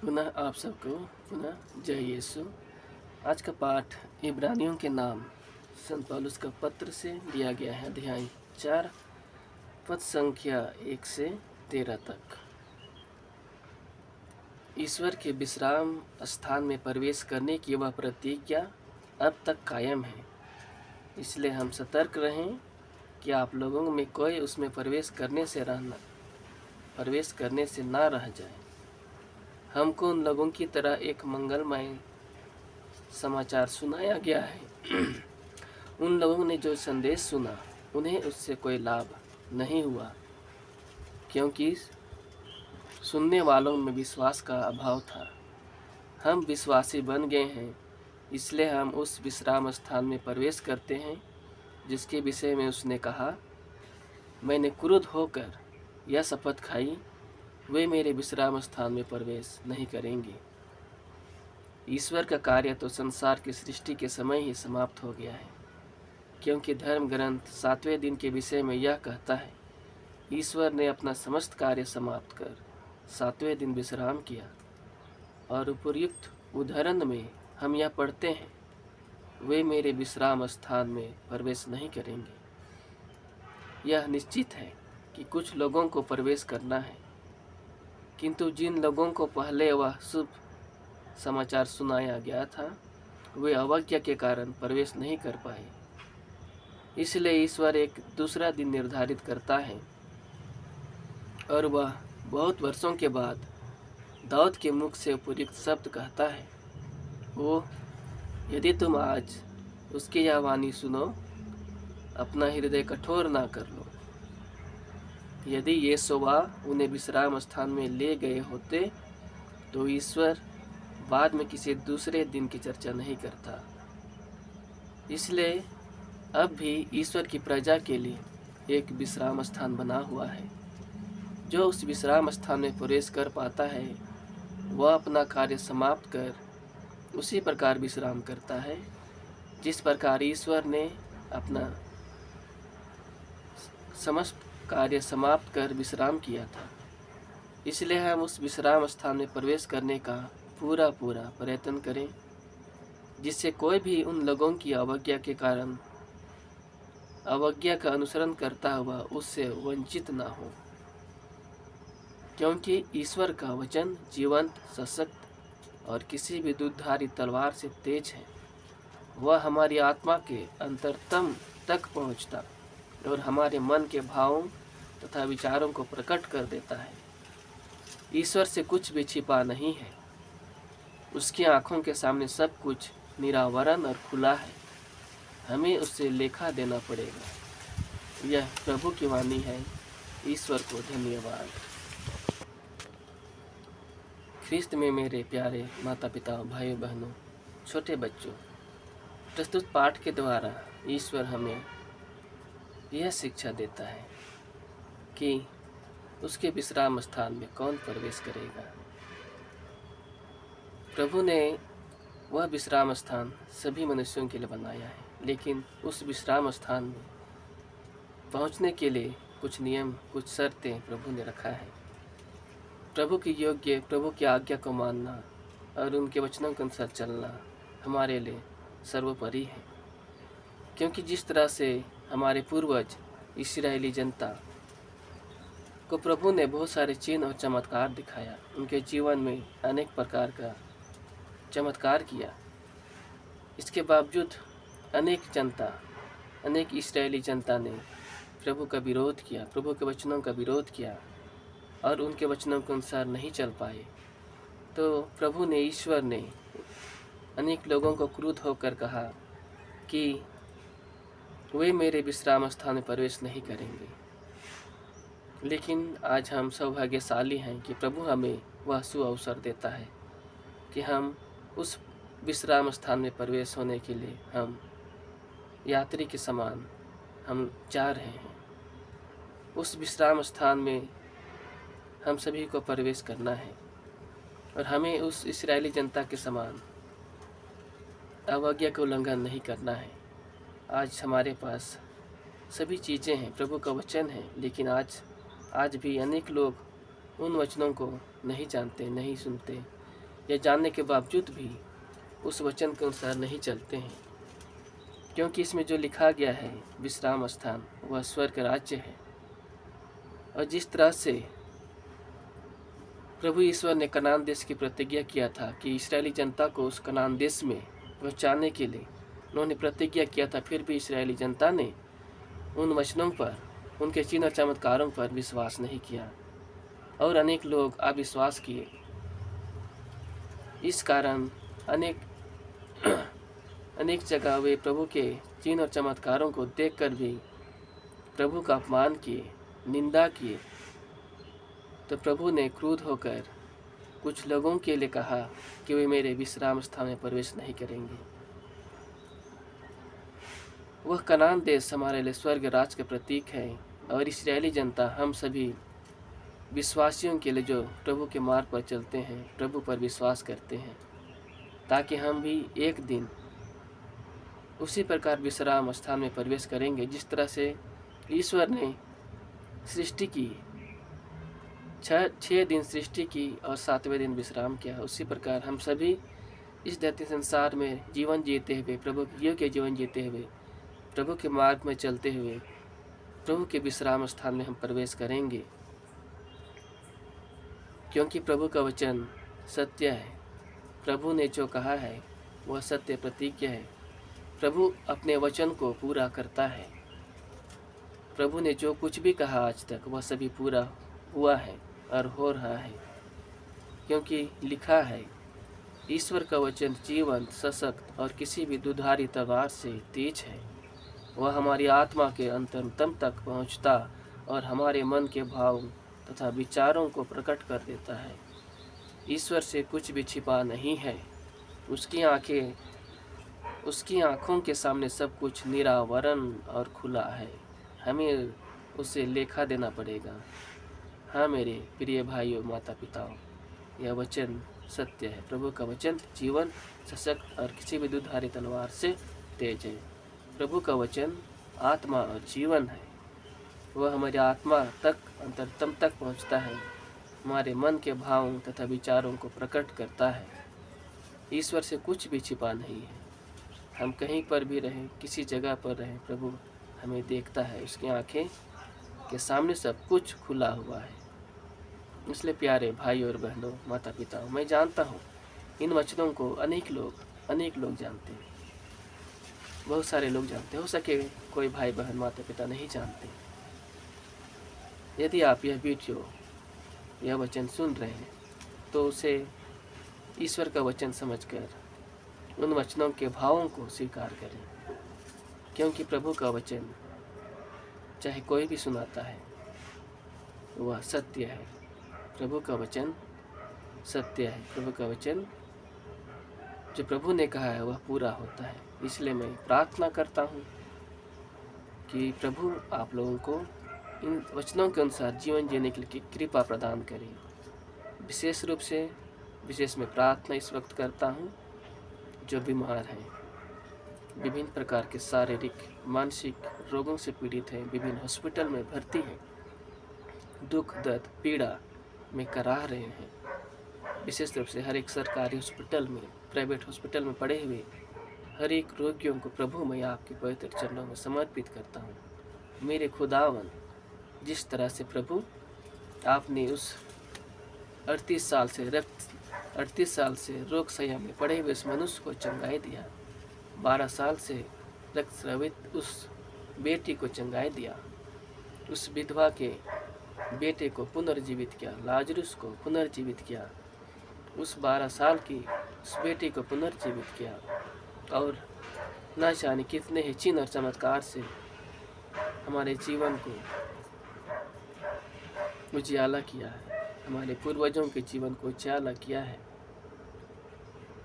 पुनः आप सबको पुनः जय यीशु। आज का पाठ इब्रानियों के नाम संत पौलुस का पत्र से दिया गया है, अध्याय 4 पद संख्या 1 से 13 तक। ईश्वर के विश्राम स्थान में प्रवेश करने की वह प्रतिज्ञा अब तक कायम है, इसलिए हम सतर्क रहें कि आप लोगों में कोई उसमें प्रवेश करने से ना रह जाए। हमको उन लोगों की तरह एक मंगलमय समाचार सुनाया गया है। उन लोगों ने जो संदेश सुना उन्हें उससे कोई लाभ नहीं हुआ, क्योंकि सुनने वालों में विश्वास का अभाव था। हम विश्वासी बन गए हैं, इसलिए हम उस विश्राम स्थान में प्रवेश करते हैं जिसके विषय में उसने कहा, मैंने क्रुद्ध होकर यह शपथ खाई, वे मेरे विश्राम स्थान में प्रवेश नहीं करेंगे। ईश्वर का कार्य तो संसार की सृष्टि के समय ही समाप्त हो गया है, क्योंकि धर्म ग्रंथ 7वें दिन के विषय में यह कहता है, ईश्वर ने अपना समस्त कार्य समाप्त कर 7वें दिन विश्राम किया। और उपर्युक्त उदाहरण में हम यह पढ़ते हैं, वे मेरे विश्राम स्थान में प्रवेश नहीं करेंगे। यह निश्चित है कि कुछ लोगों को प्रवेश करना है, किंतु जिन लोगों को पहले वह शुभ समाचार सुनाया गया था, वे अवज्ञा के कारण प्रवेश नहीं कर पाए। इसलिए ईश्वर एक दूसरा दिन निर्धारित करता है और वह बहुत वर्षों के बाद दाऊद के मुख से उपयुक्त शब्द कहता है, वो यदि तुम आज उसकी यह वाणी सुनो, अपना हृदय कठोर ना कर लो। यदि यहोवा उन्हें विश्राम स्थान में ले गए होते तो ईश्वर बाद में किसी दूसरे दिन की चर्चा नहीं करता। इसलिए अब भी ईश्वर की प्रजा के लिए एक विश्राम स्थान बना हुआ है। जो उस विश्राम स्थान में प्रवेश कर पाता है, वह अपना कार्य समाप्त कर उसी प्रकार विश्राम करता है जिस प्रकार ईश्वर ने अपना समस्त कार्य समाप्त कर विश्राम किया था। इसलिए हम उस विश्राम स्थान में प्रवेश करने का पूरा प्रयत्न करें, जिससे कोई भी उन लोगों की अवज्ञा के कारण अवज्ञा का अनुसरण करता हुआ उससे वंचित ना हो, क्योंकि ईश्वर का वचन जीवंत, सशक्त और किसी भी दुधारी तलवार से तेज है। वह हमारी आत्मा के अंतरतम तक पहुंचता और हमारे मन के भावों तथा विचारों को प्रकट कर देता है। ईश्वर से कुछ भी छिपा नहीं है, उसकी आंखों के सामने सब कुछ निरावरण और खुला है। हमें उससे लेखा देना पड़ेगा। यह प्रभु की वाणी है। ईश्वर को धन्यवाद। ख्रिस्त में मेरे प्यारे माता पिता, भाइयों बहनों, छोटे बच्चों, प्रस्तुत पाठ के द्वारा ईश्वर हमें यह शिक्षा देता है कि उसके विश्राम स्थान में कौन प्रवेश करेगा। प्रभु ने वह विश्राम स्थान सभी मनुष्यों के लिए बनाया है, लेकिन उस विश्राम स्थान में पहुंचने के लिए कुछ नियम, कुछ शर्तें प्रभु ने रखा है। प्रभु की आज्ञा को मानना और उनके वचनों के अनुसार चलना हमारे लिए सर्वोपरि है, क्योंकि जिस तरह से हमारे पूर्वज इस्राएली जनता को प्रभु ने बहुत सारे चिन्ह और चमत्कार दिखाया, उनके जीवन में अनेक प्रकार का चमत्कार किया, इसके बावजूद अनेक इस्राएली जनता ने प्रभु का विरोध किया, प्रभु के वचनों का विरोध किया और उनके वचनों के अनुसार नहीं चल पाए। तो प्रभु ने, ईश्वर ने अनेक लोगों को क्रुद्ध होकर कहा कि वे मेरे विश्राम स्थान में प्रवेश नहीं करेंगे। लेकिन आज हम सौभाग्यशाली हैं कि प्रभु हमें वह सुअवसर देता है कि हम उस विश्राम स्थान में प्रवेश होने के लिए हम यात्री के समान हम जा रहे हैं। उस विश्राम स्थान में हम सभी को प्रवेश करना है और हमें उस इस्राएली जनता के समान अवज्ञा का उल्लंघन नहीं करना है। आज हमारे पास सभी चीज़ें हैं, प्रभु का वचन है, लेकिन आज भी अनेक लोग उन वचनों को नहीं जानते, नहीं सुनते यह जानने के बावजूद भी उस वचन के अनुसार नहीं चलते हैं, क्योंकि इसमें जो लिखा गया है विश्राम स्थान वह स्वर्ग राज्य है। और जिस तरह से प्रभु ईश्वर ने कनान देश की प्रतिज्ञा किया था कि इस्राएली जनता को उस कनान देश में पहुँचाने के लिए उन्होंने प्रतिज्ञा किया था, फिर भी इस्राएली जनता ने उन वचनों पर, उनके चिन्ह और चमत्कारों पर विश्वास नहीं किया और अनेक लोग अविश्वास किए। इस कारण अनेक जगह वे प्रभु के चिन्ह और चमत्कारों को देखकर भी प्रभु का अपमान किए, निंदा किए। तो प्रभु ने क्रुद्ध होकर कुछ लोगों के लिए कहा कि वे मेरे विश्राम स्थान में प्रवेश नहीं करेंगे। वह कनान देश हमारे लिए स्वर्ग राज का प्रतीक है और इस्राएली जनता हम सभी विश्वासियों के लिए जो प्रभु के मार्ग पर चलते हैं, प्रभु पर विश्वास करते हैं, ताकि हम भी एक दिन उसी प्रकार विश्राम स्थान में प्रवेश करेंगे जिस तरह से ईश्वर ने सृष्टि की, 6 दिन सृष्टि की और 7वें दिन विश्राम किया। उसी प्रकार हम सभी इस धरती संसार में जीवन जीते हुए, प्रभु के जीवन जीते हुए, प्रभु के मार्ग में चलते हुए प्रभु के विश्राम स्थान में हम प्रवेश करेंगे, क्योंकि प्रभु का वचन सत्य है। प्रभु ने जो कहा है वह सत्य प्रतिज्ञा है। प्रभु अपने वचन को पूरा करता है। प्रभु ने जो कुछ भी कहा आज तक वह सभी पूरा हुआ है और हो रहा है, क्योंकि लिखा है ईश्वर का वचन जीवंत, सशक्त और किसी भी दुधारी तलवार से तेज है। वह हमारी आत्मा के अंतरतम तक पहुंचता और हमारे मन के भाव तथा विचारों को प्रकट कर देता है। ईश्वर से कुछ भी छिपा नहीं है। उसकी आँखों के सामने सब कुछ निरावरण और खुला है। हमें उसे लेखा देना पड़ेगा। हाँ मेरे प्रिय भाइयों, माता पिताओं, यह वचन सत्य है। प्रभु का वचन जीवन, सशक्त और किसी भी दुधारी तलवार से तेज है। प्रभु का वचन आत्मा और जीवन है। वह हमारी आत्मा तक, अंतरतम तक पहुंचता है, हमारे मन के भावों तथा विचारों को प्रकट करता है। ईश्वर से कुछ भी छिपा नहीं है। हम कहीं पर भी रहें, किसी जगह पर रहें, प्रभु हमें देखता है। उसकी आंखें के सामने सब कुछ खुला हुआ है। इसलिए प्यारे भाई और बहनों, माता पिता, मैं जानता हूँ इन वचनों को अनेक लोग जानते हैं। बहुत सारे लोग जानते हैं। हो सके कोई भाई बहन, माता पिता नहीं जानते। यदि आप यह वीडियो, यह वचन सुन रहे हैं तो उसे ईश्वर का वचन समझकर उन वचनों के भावों को स्वीकार करें, क्योंकि प्रभु का वचन चाहे कोई भी सुनाता है वह सत्य है। प्रभु का वचन सत्य है। प्रभु का वचन जो प्रभु ने कहा है वह पूरा होता है। इसलिए मैं प्रार्थना करता हूँ कि प्रभु आप लोगों को इन वचनों के अनुसार जीवन जीने के लिए कृपा प्रदान करें। विशेष में प्रार्थना इस वक्त करता हूँ जो बीमार हैं, विभिन्न प्रकार के शारीरिक, मानसिक रोगों से पीड़ित हैं, विभिन्न हॉस्पिटल में भर्ती हैं, दुख दर्द पीड़ा में कराह रहे हैं। विशेष रूप से हर एक सरकारी हॉस्पिटल में, प्राइवेट हॉस्पिटल में पड़े हुए हर एक रोगियों को प्रभु मैं आपके पवित्र चरणों में समर्पित करता हूँ। मेरे खुदावन, जिस तरह से प्रभु आपने उस 38 साल से रोग सैया में पड़े हुए उस मनुष्य को चंगाई दिया, 12 साल से रक्त स्रावित उस बेटी को चंगाई दिया, उस विधवा के बेटे को पुनर्जीवित किया, लाजरुस को पुनर्जीवित किया, उस 12 साल की उस बेटी को पुनर्जीवित किया, और न जाने कितने ही चिन्ह और चमत्कार से हमारे जीवन को उजियाला किया है, हमारे पूर्वजों के जीवन को उजियाला किया है।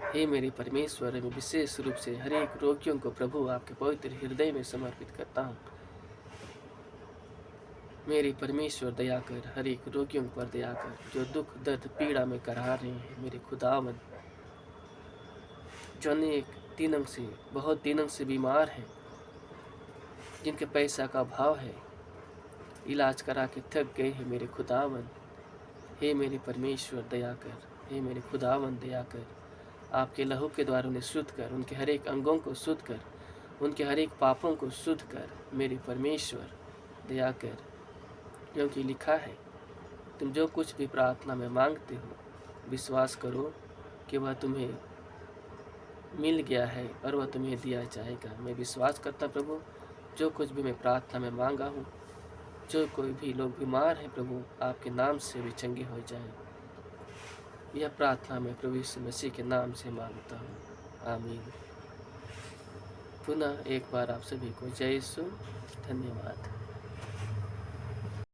हे मेरे परमेश्वर, मैं विशेष रूप से हर एक रोगियों को प्रभु आपके पवित्र हृदय में समर्पित करता हूँ। मेरे परमेश्वर दया कर, हर एक रोगियों पर दया कर जो दुख दर्द पीड़ा में कराह रहे हैं। मेरे खुदावन, जो अनेक दिनों से, बहुत दिनों से बीमार हैं, जिनके पैसा का अभाव है, इलाज करा के थक गए हैं, मेरे खुदावन, हे मेरे परमेश्वर दया कर, हे मेरे खुदावंद दया कर, आपके लहू के द्वारा उन्हें शुद्ध कर, उनके हर एक अंगों को शुद्ध कर, उनके हर एक पापों को शुद्ध कर। मेरे परमेश्वर दया कर, क्योंकि लिखा है तुम जो कुछ भी प्रार्थना में मांगते हो विश्वास करो कि वह तुम्हें मिल गया है और वह तुम्हें दिया जाएगा। मैं विश्वास करता प्रभु, जो कुछ भी मैं प्रार्थना में मांगा हूँ, जो कोई भी लोग बीमार हैं प्रभु, आपके नाम से भी चंगे हो जाएं। यह प्रार्थना मैं प्रभु यीशु मसीह के नाम से मांगता हूँ, आमीन। पुनः एक बार आप सभी को जय यीशु, धन्यवाद।